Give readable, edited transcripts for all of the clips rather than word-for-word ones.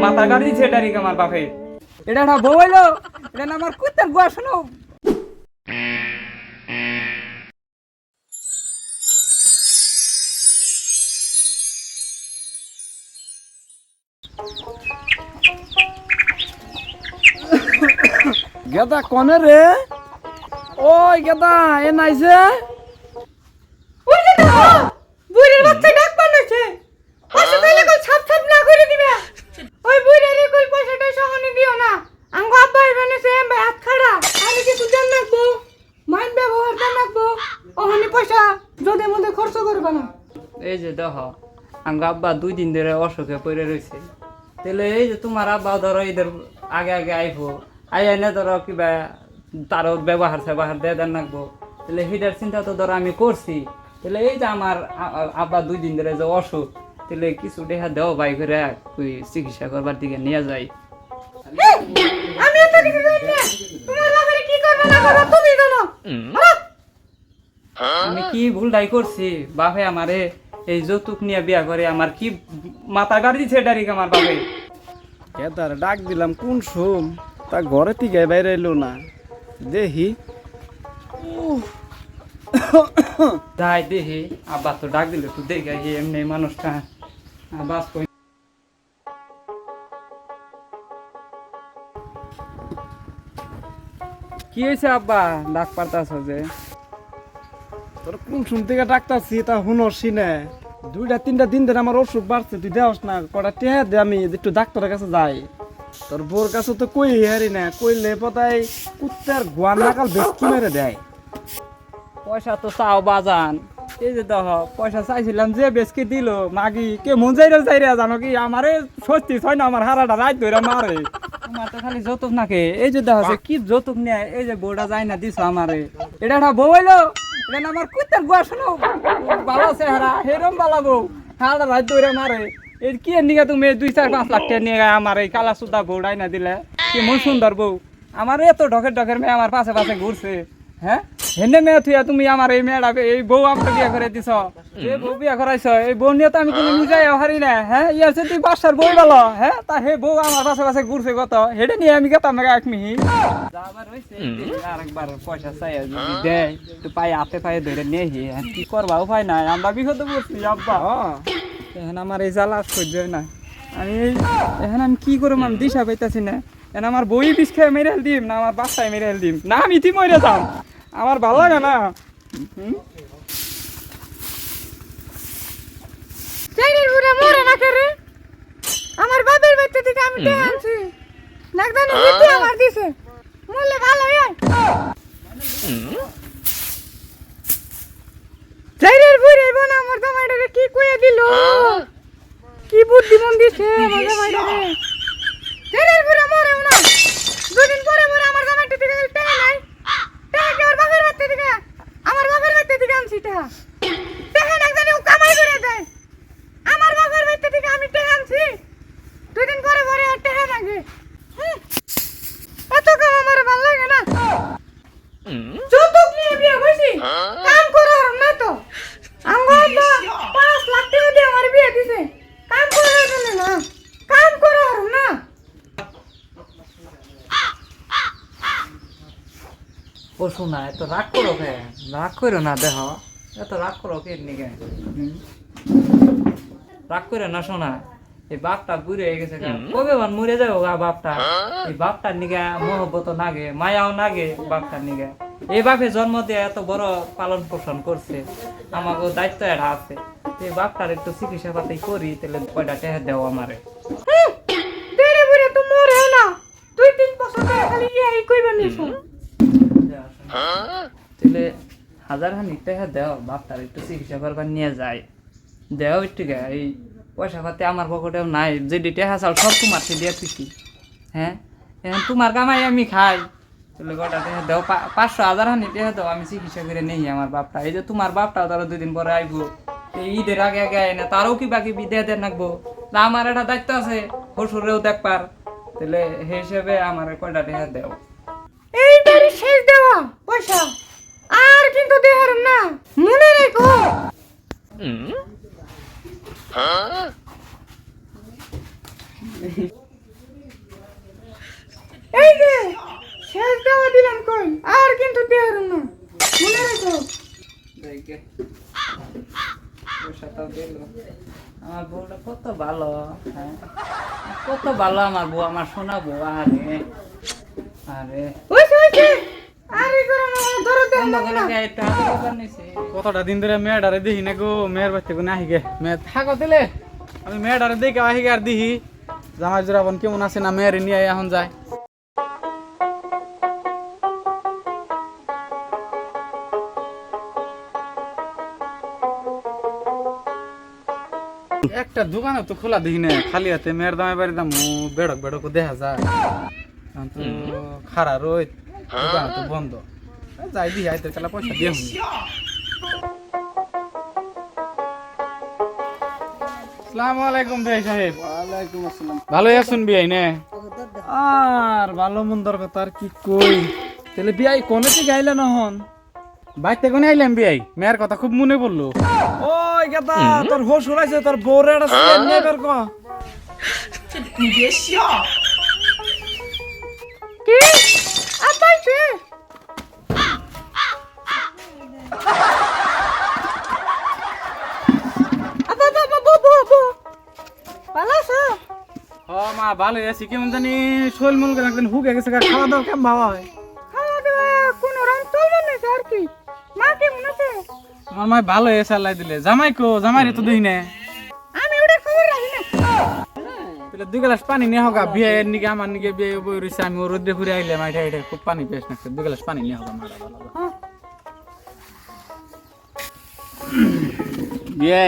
মাথা গাড়ি দিছে ডারি আমার বাপে এটা না বউ হইলো এটা না আমার কুত্তার গোয়া শোনো গেদা কনে রে ওই গেদা এ নাইছে ওই যে না বুড়ির বাচ্চা ডাক পানেছে পয়সা কইলে কল ছাপ ছাপ না করে দিবে ওই বুড়িরে কই পয়সাটা সহনে দিও না আঙ্গ আব্বা বানেছে ভাই হাত খাড়া আমি কি সুজান রাখবো মাইন ব্যবহার জান রাখবো ওহনি পয়সা যদি মধ্যে খরচ করবে না এই যে দেখো আঙ্গ আব্বা 2 দিন ধরে অসুখে পড়ে রয়েছে তাহলে এই যে তোমার আব্বা ধরো এদের আগে আগে আইবো আইনে ধরো কিবা তারও ব্যবহার দিয়ে দেন রাখবো তাহলে হিটার চিন্তা তো ধরো আমি করছি তাহলে এই যে আমার আব্বা 2 দিন ধরে যে অসুখ তাহলে কিছু দেখা দেও বাই করে তুই চিকিৎসা করবার দিকে নিয়ে যাই আমি এত কিছু জানি না তোমার বাবারে কি করবে না করবে তুমি জানো আমি কি ভুলটাই করছি বাপে আমারে এই যৌতুক নিয়ে বিয়া করে আমার কি মাথা গাড়ি দিছে ডাইরেক্ট আমার বাপে গেদার ডাক দিলাম কোন সোম তা ঘরে থেকে বাইরে এলো না দেখি যাই দেখি আব্বা তো ডাক দিল তুই দেখে এমনি মানুষটা বাস কই কি হয়েছে আব্বা ডাক পারতাছ যে তোর কোন সোম থেকে ডাকতাছি তা হুনসি না 2-3 দিন ধরে আমার অসুখ বাড়ছে তুই দেওস না কটা টেহা দে আমি একটু ডাক্তারের কাছে যাই তোর বোর কাছে তো কই হারি না কইলে পতাই কুত্তার গোয়ান নাকাল বেশকি মেরে দেয় পয়সা তো চাও বাজান এই যে দেখ পয়সা চাইছিলাম যে বেশকে দিল মাগি কে মন যাইরা জানো কি আমারে সত্যি ছয় না আমার হারাটা রাত ধরে মারে আমার তো খালি যৌতুক নাকে এই যে দেখ কি যৌতুক নেয় এই যে বউটা যায় না দিছ আমারে এটা একটা বউ হইলো এটা না আমার কুত্তার গোয়া শোনো ভালো চেহারা হেরম ভালো বউ হারাটা রাত ধরে মারে এই কি নিয়ে তুমি 2-4-5 লাখ টাকা নিয়ে আমার এই কালা সুদা বউটাই না দিলে কি মন সুন্দর বউ আমার এত ঢকের মেয়ে আমার পাশে পাশে ঘুরছে হ্যাঁ হেনে মেয়ে থুয়া তুমি আমার এই মেয়েটা এই বউ আমরা বিয়ে করে দিছ এই বউ বিয়ে করাইছ এই বউ নিয়ে তো আমি কোনো নিজেই হারি না হ্যাঁ ইয়ার সে তুই বাসার বই ভালো হ্যাঁ তা হে বউ আমার পাশে পাশে ঘুরছে কত হেডে নিয়ে আমি গেতাম না এক মিহি যাবার হইছে আরেকবার পয়সা চাই যদি দেয় তো পায়ে হাতে পায়ে ধরে নিয়ে কি করবা উপায় নাই আমরা বিপদে পড়ছি আব্বা এখন আমার এই জ্বালা সহ্য হয় না আমি এখন আমি কি করবো আমি দিশা পাইতাছি না এখন আমার বই বিষ খেয়ে মেরে দিম না আমার বাসায় মেরে দিম না আমি ইতি মরে যাম আমার ভালো লাগে না চাইনির বুড়া মরে না করে আমার বাবার বাচ্চা থেকে আমি টেনে আনছি নাকদানি হিতে আমার দিছে মরলে ভালো হয় চাইনির বুড়া বোন আমার জামাইটারে কি কইয়া দিল কি বুদ্ধি মন দিছে আমার জামাইটারে চাইনির বুড়া মরে না 2 দিন পরে মরে আমার জামাইটা থেকে টেনে নাই টেনে কি ওর বাবার বাচ্চা থেকে আমার বাবার বাচ্চা থেকে আনছি টেহা টেহা নাকদানি ও কামাই করে দেয় আমার বাবার বাচ্চা থেকে আমি টেহা আনছি 2 দিন পরে পরে আর টেহা লাগে এত কাম আমার ভালো লাগে না যৌতুক নিয়ে বিয়ে হইছি কাম করার না তো আঙ্গো 5 লাখ টাকা দিয়ে আমার বিয়ে দিছে কাম করার জন্য না কাম করার না ও শোনা এত রাগ করো কে রাগ করো না দেহ এত রাগ করো কে নিকে রাগ করে না শোনা এই বাপটা বুড়ে হয়ে গেছে কবে বান মরে যাবো গা বাপটা এই বাপটার নিগে মহব্বত নাগে মায়াও নাগে বাপটার নিগে এই বাপে জন্ম দিয়ে এত বড় পালন পোষণ করছে আমাকে দায়িত্ব এটা আছে এই বাপটার একটু চিকিৎসা পাতি করি তাহলে কয়টা টেহা দেও আমারে তেরে বুড়ে তো মরে না 2-3 বছর ধরে খালি এই কইবা নিছো তাহলে 1000 খানিক টাকা দেও বাপটার একটু চিকিৎসা করবার নিয়ে যায় দেও একটু এই পয়সা পাতি আমার পকেটেও নাই যে টাকা চাল সব তোমার দিয়ে তুই হ্যাঁ এখন তোমার কামাই আমি খাই তাহলে কটা টাকা দেও 500-1000 খানিক টাকা দেও আমি চিকিৎসা করে নেই আমার বাপটা এই যে তোমার বাপটাও ধরো 2 দিন পরে আইবো এই ঈদের আগে আগে আয় না তারও কি বাকি দিয়ে রাখবো না আমার একটা দায়িত্ব আছে শ্বশুরেও দেখবার তাহলে সেই হিসেবে আমার কয়টা টাকা দেও এইবারই শেষ দেওয়া পয়সা আর কিন্তু দেহার না মনে রেখো এই যে শেষ দেওয়া দিলাম কই আর কিন্তু দেহার না মনে রাখো দেখে পয়সাটাও দিল। আমার বউটা কত ভালো, হ্যাঁ কত ভালো আমার বউ, আমার সোনা বউ। আরে আরে ওইছে আরে করো না ধরো দেন না না এটা আবার নিছে। কতটা দিন ধরে মেয়েটারে দেখি না গো, মেয়ের বাড়িতে কোনো আহি গে মেয়ে থাকো দিলে আমি মেয়েটারে দেখে আহি গে আর দেখি জামাই জোড়াবন কেমন আছে না মেয়েরে নিয়ে এখন যায়। একটা দোকানও তো খোলা দেখি না, খালি হাতে মেয়ের দামে বাড়ি দাম বেড়ক বেড়ক দেখা যায়। এখন তো খারা রোদ, দোকান তো বন্ধ। যাই দিই আইতে কালা পয়সা দিয়ে হুন। আসসালামু আলাইকুম ভাই সাহেব। ওয়ালাইকুম আসসালাম। ভালোই আছেন বিয়াই নে? আর ভালো মন্দর কথা আর কি কই। তাহলে বিয়াই কোনে থেকে আইলে নহন? বাইতে কোনে আইলাম বিয়াই? মেয়ের কথা খুব মনে পড়লো। ওই কথা তোর হোশ উড়াইছে, তোর বউরে একটা সিগারেট নিয়ে বের কর। কি আপাইছে আপা বাবা বো ভালো আছো ও মা ভালোই আছি, কেমন জানি শৈল মল করে একদিন হুকে গেছে, খাওয়া দাওয়া কেমন ভাবা হয়? খাওয়া দাওয়া কোনো রকম চলবে না আর কি মা কেমন আছে আমার মাই ভালো হয়েছে আল্লাহ দিলে। জামাই কো? জামাই রে তো দেখি না। আমি ওটা খবর রাখি না তাহলে 2 গ্লাস পানি নিয়ে হোক, বিয়ের নিকে আমার নিকে বিয়ে বই রয়েছে, আমি ওর রোদ্রে ঘুরে আইলে মাইটা এটা খুব পানি পেস না, 2 গ্লাস পানি নিয়ে হোক আমার ভালো। বিয়ে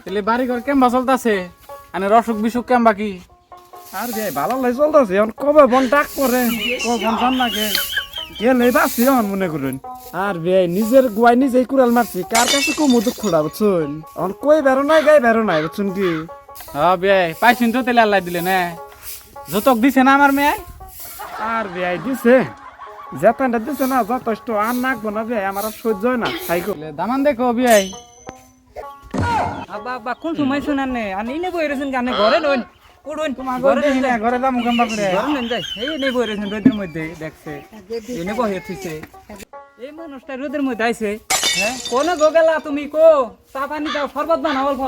তাহলে বাড়ি ঘর কেমবা চলতেছে? আনে অসুখ বিসুখ কেমবা কি? আর ভাই ভালো লাই চলতেছে, এখন কবে বন ডাক করে কবে বন জান না গেলে বাসি এখন মনে করুন। আর ভাই নিজের গুয়াই নিজেই কুড়াল মারছি, কার কাছে কমু দুঃখ খোড়া বুঝছুন। এখন কই বেরো নাই গাই বেরো নাই বুঝছুন কি। হ্যাঁ বিয়ে পাইছেন তো, তাহলে আল্লাহ দিলে না যতক দিছে না আমার মেয়ে? আর ভাই দিছে যেতানটা দিছে না যথেষ্ট, আর নাকবো না ভাই, আমার আর সহ্য হয় না তাই কো। দামান দেখো বিয়ে আব্বা আব্বা কোন সময় শুনান নে আর ইনে বই রয়েছেন গানে ঘরে নন উড়ুন তোমার ঘরে দেখি না, ঘরে দাম কেমবা করে? ঘরে নেন যাই এই নেই বই রয়েছেন রোদের মধ্যে দেখছে এনে বহে থুইছে এই মানুষটা রোদের মধ্যে আইছে। হ্যাঁ কোন গো গেলা তুমি কো চা পানি দাও শরবত বানাও অল্প